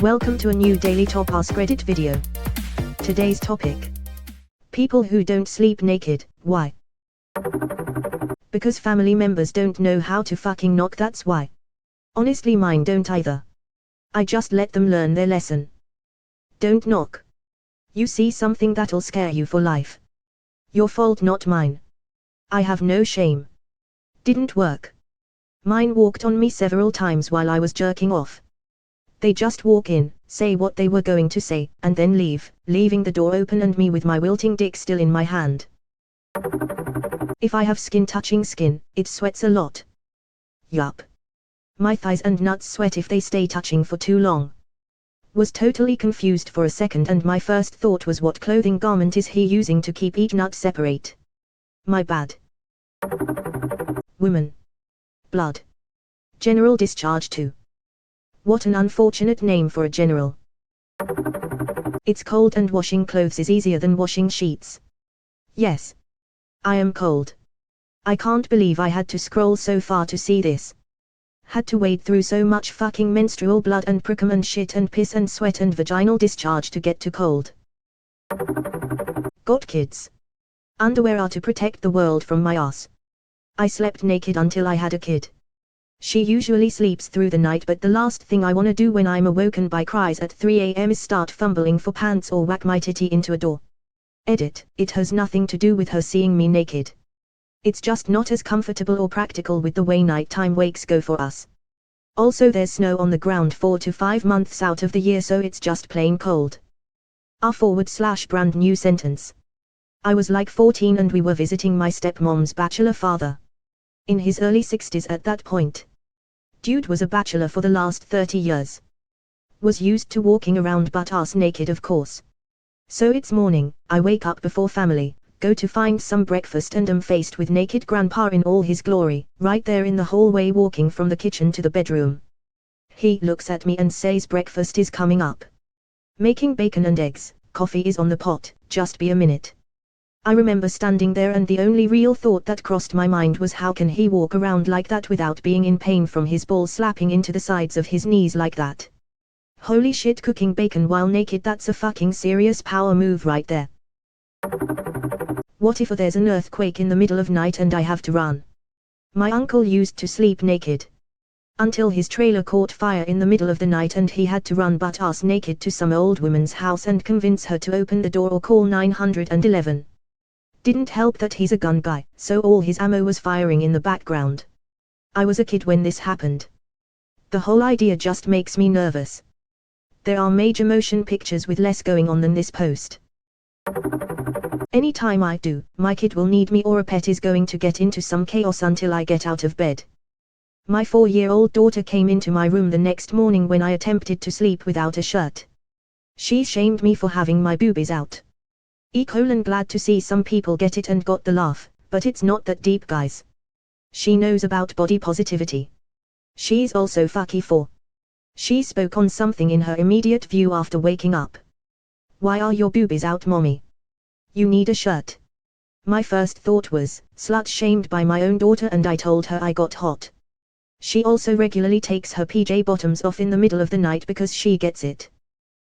Welcome to a new daily top Askreddit video. Today's topic: people who don't sleep naked, why? Because family members don't know how to fucking knock, that's why. Honestly, mine don't either. I just let them learn their lesson. Don't knock. You see something that'll scare you for life. Your fault, not mine. I have no shame. Didn't work. Mine walked on me several times while I was jerking off. They just walk in, say what they were going to say, and then leave, leaving the door open and me with my wilting dick still in my hand. If I have skin touching skin, it sweats a lot. Yup. My thighs and nuts sweat if they stay touching for too long. Was totally confused for a second, and my first thought was, what clothing garment is he using to keep each nut separate? My bad. Women. Blood. General discharge too. What an unfortunate name for a general. It's cold and washing clothes is easier than washing sheets. Yes. I am cold. I can't believe I had to scroll so far to see this. Had to wade through so much fucking menstrual blood and precum and shit and piss and sweat and vaginal discharge to get to cold. Got kids. Underwear are to protect the world from my ass. I slept naked until I had a kid. She usually sleeps through the night, but the last thing I wanna do when I'm awoken by cries at 3 a.m. is start fumbling for pants or whack my titty into a door. Edit, it has nothing to do with her seeing me naked. It's just not as comfortable or practical with the way nighttime wakes go for us. Also, there's snow on the ground 4 to 5 months out of the year, so it's just plain cold. /brand new sentence. I was like 14 and we were visiting my stepmom's bachelor father. In his early 60s at that point. Dude was a bachelor for the last 30 years. Was used to walking around butt ass naked, of course. So it's morning, I wake up before family, go to find some breakfast, and am faced with naked grandpa in all his glory, right there in the hallway walking from the kitchen to the bedroom. He looks at me and says, breakfast is coming up. Making bacon and eggs, coffee is on the pot, just be a minute. I remember standing there, and the only real thought that crossed my mind was, how can he walk around like that without being in pain from his balls slapping into the sides of his knees like that? Holy shit, cooking bacon while naked, that's a fucking serious power move right there. What if there's an earthquake in the middle of night and I have to run? My uncle used to sleep naked. Until his trailer caught fire in the middle of the night and he had to run butt ass naked to some old woman's house and convince her to open the door or call 911. Didn't help that he's a gun guy, so all his ammo was firing in the background. I was a kid when this happened. The whole idea just makes me nervous. There are major motion pictures with less going on than this post. Anytime I do, my kid will need me, or a pet is going to get into some chaos until I get out of bed. My 4-year-old daughter came into my room the next morning when I attempted to sleep without a shirt. She shamed me for having my boobies out. Glad to see some people get it and got the laugh, but it's not that deep, guys. She knows about body positivity. She's also fucky 4. She spoke on something in her immediate view after waking up. Why are your boobies out, mommy? You need a shirt. My first thought was, slut shamed by my own daughter, and I told her I got hot. She also regularly takes her PJ bottoms off in the middle of the night because she gets it.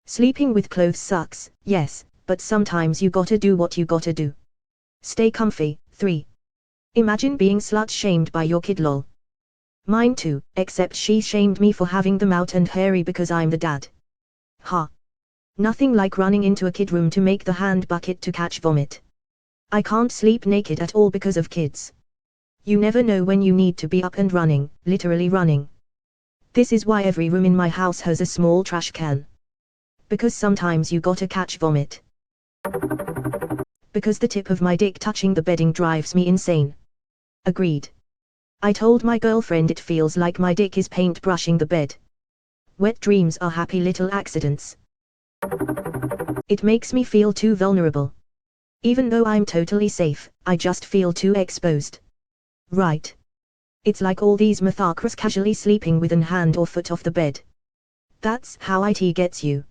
Sleeping with clothes sucks, yes, but sometimes you gotta do what you gotta do. Stay comfy. 3. Imagine being slut shamed by your kid, lol. Mine too, except she shamed me for having them out and hairy because I'm the dad. Ha. Nothing like running into a kid room to make the hand bucket to catch vomit. I can't sleep naked at all because of kids. You never know when you need to be up and running, literally running. This is why every room in my house has a small trash can. Because sometimes you gotta catch vomit. Because the tip of my dick touching the bedding drives me insane. Agreed. I told my girlfriend it feels like my dick is paint brushing the bed. Wet dreams are happy little accidents. It makes me feel too vulnerable. Even though I'm totally safe, I just feel too exposed. Right. It's like all these motherfuckers casually sleeping with an hand or foot off the bed. That's how it gets you.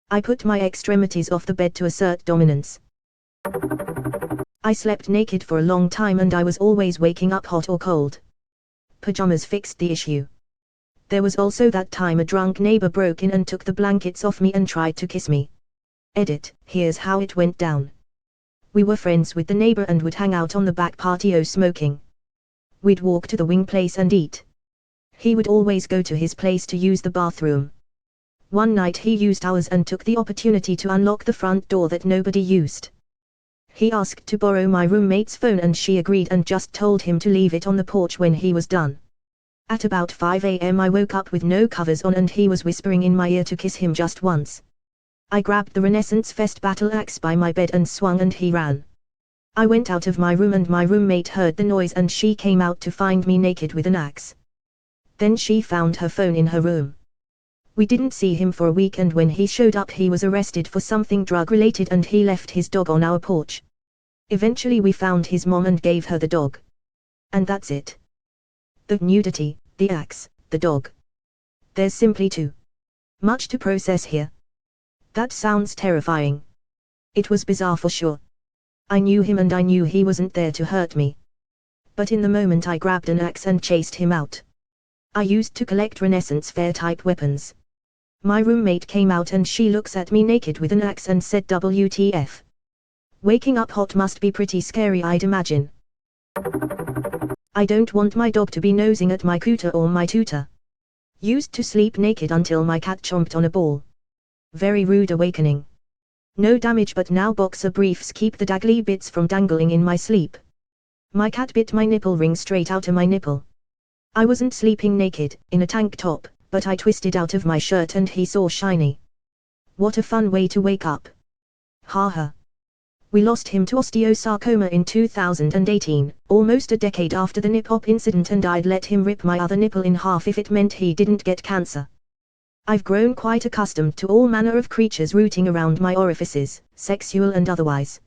I put my extremities off the bed to assert dominance. I slept naked for a long time and I was always waking up hot or cold. Pajamas fixed the issue. There was also that time a drunk neighbor broke in and took the blankets off me and tried to kiss me. Edit, here's how it went down. We were friends with the neighbor and would hang out on the back patio smoking. We'd walk to the wing place and eat. He would always go to his place to use the bathroom. One night he used ours and took the opportunity to unlock the front door that nobody used. He asked to borrow my roommate's phone and she agreed and just told him to leave it on the porch when he was done. At about 5 a.m. I woke up with no covers on and he was whispering in my ear to kiss him just once. I grabbed the Renaissance Fest battle axe by my bed and swung and he ran. I went out of my room and my roommate heard the noise and she came out to find me naked with an axe. Then she found her phone in her room. We didn't see him for a week and when he showed up he was arrested for something drug-related and he left his dog on our porch. Eventually we found his mom and gave her the dog. And that's it. The nudity, the axe, the dog. There's simply too much to process here. That sounds terrifying. It was bizarre for sure. I knew him and I knew he wasn't there to hurt me. But in the moment I grabbed an axe and chased him out. I used to collect Renaissance fair type weapons. My roommate came out and she looks at me naked with an axe and said WTF. Waking up hot must be pretty scary, I'd imagine. I don't want my dog to be nosing at my cooter or my tutor. Used to sleep naked until my cat chomped on a ball. Very rude awakening. No damage but now boxer briefs keep the dangly bits from dangling in my sleep. My cat bit my nipple ring straight out of my nipple. I wasn't sleeping naked, in a tank top, but I twisted out of my shirt and he saw shiny. What a fun way to wake up. Haha. We lost him to osteosarcoma in 2018, almost a decade after the nip-hop incident, and I'd let him rip my other nipple in half if it meant he didn't get cancer. I've grown quite accustomed to all manner of creatures rooting around my orifices, sexual and otherwise.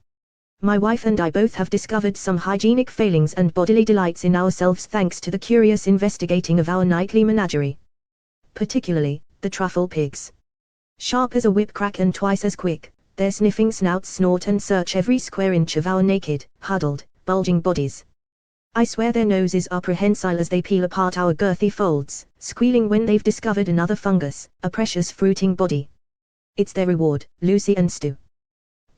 My wife and I both have discovered some hygienic failings and bodily delights in ourselves thanks to the curious investigating of our nightly menagerie. Particularly, the truffle pigs. Sharp as a whip crack and twice as quick, their sniffing snouts snort and search every square inch of our naked, huddled, bulging bodies. I swear their noses are prehensile as they peel apart our girthy folds, squealing when they've discovered another fungus, a precious fruiting body. It's their reward, Lucy and Stu.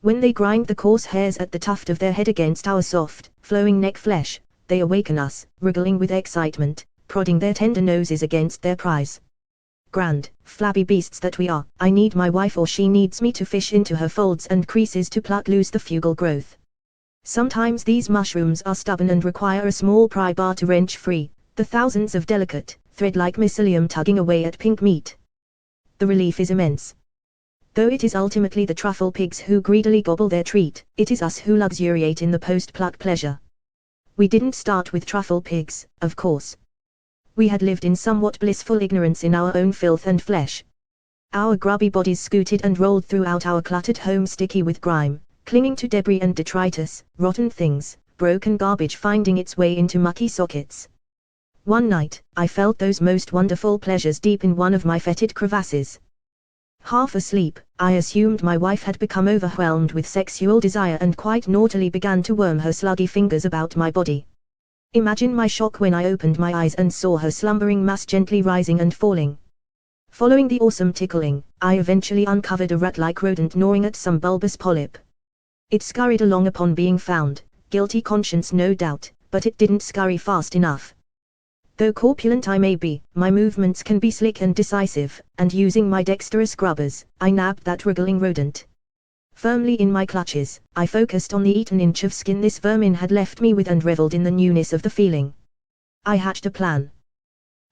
When they grind the coarse hairs at the tuft of their head against our soft, flowing neck flesh, they awaken us, wriggling with excitement, prodding their tender noses against their prize. Grand, flabby beasts that we are, I need my wife or she needs me to fish into her folds and creases to pluck loose the fugal growth. Sometimes these mushrooms are stubborn and require a small pry bar to wrench free, the thousands of delicate, thread-like mycelium tugging away at pink meat. The relief is immense. Though it is ultimately the truffle pigs who greedily gobble their treat, it is us who luxuriate in the post-pluck pleasure. We didn't start with truffle pigs, of course. We had lived in somewhat blissful ignorance in our own filth and flesh. Our grubby bodies scooted and rolled throughout our cluttered home sticky with grime, clinging to debris and detritus, rotten things, broken garbage finding its way into mucky sockets. One night, I felt those most wonderful pleasures deep in one of my fetid crevasses. Half asleep, I assumed my wife had become overwhelmed with sexual desire and quite naughtily began to worm her sluggy fingers about my body. Imagine my shock when I opened my eyes and saw her slumbering mass gently rising and falling. Following the awesome tickling, I eventually uncovered a rat-like rodent gnawing at some bulbous polyp. It scurried along upon being found, guilty conscience no doubt, but it didn't scurry fast enough. Though corpulent I may be, my movements can be slick and decisive, and using my dexterous grubbers, I nabbed that wriggling rodent. Firmly in my clutches, I focused on the eaten inch of skin this vermin had left me with and reveled in the newness of the feeling. I hatched a plan.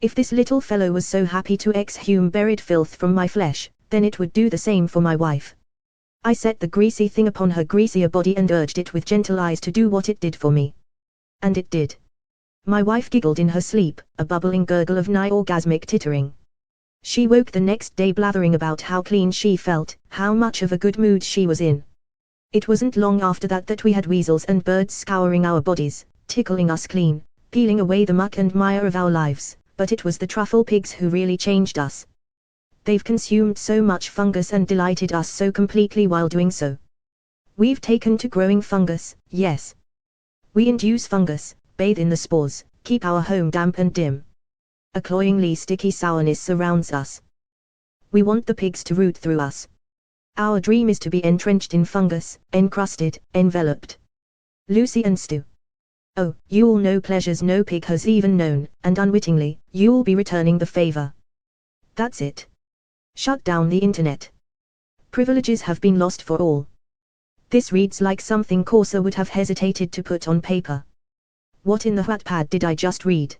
If this little fellow was so happy to exhume buried filth from my flesh, then it would do the same for my wife. I set the greasy thing upon her greasier body and urged it with gentle eyes to do what it did for me. And it did. My wife giggled in her sleep, a bubbling gurgle of nigh orgasmic tittering. She woke the next day blathering about how clean she felt, how much of a good mood she was in. It wasn't long after that we had weasels and birds scouring our bodies, tickling us clean, peeling away the muck and mire of our lives, but it was the truffle pigs who really changed us. They've consumed so much fungus and delighted us so completely while doing so. We've taken to growing fungus, yes. We induce fungus, bathe in the spores, keep our home damp and dim. A cloyingly sticky sourness surrounds us. We want the pigs to root through us. Our dream is to be entrenched in fungus, encrusted, enveloped. Lucy and Stu. Oh, you'll know pleasures no pig has even known, and unwittingly, you'll be returning the favor. That's it. Shut down the internet. Privileges have been lost for all. This reads like something Corsa would have hesitated to put on paper. What in the Wattpad did I just read?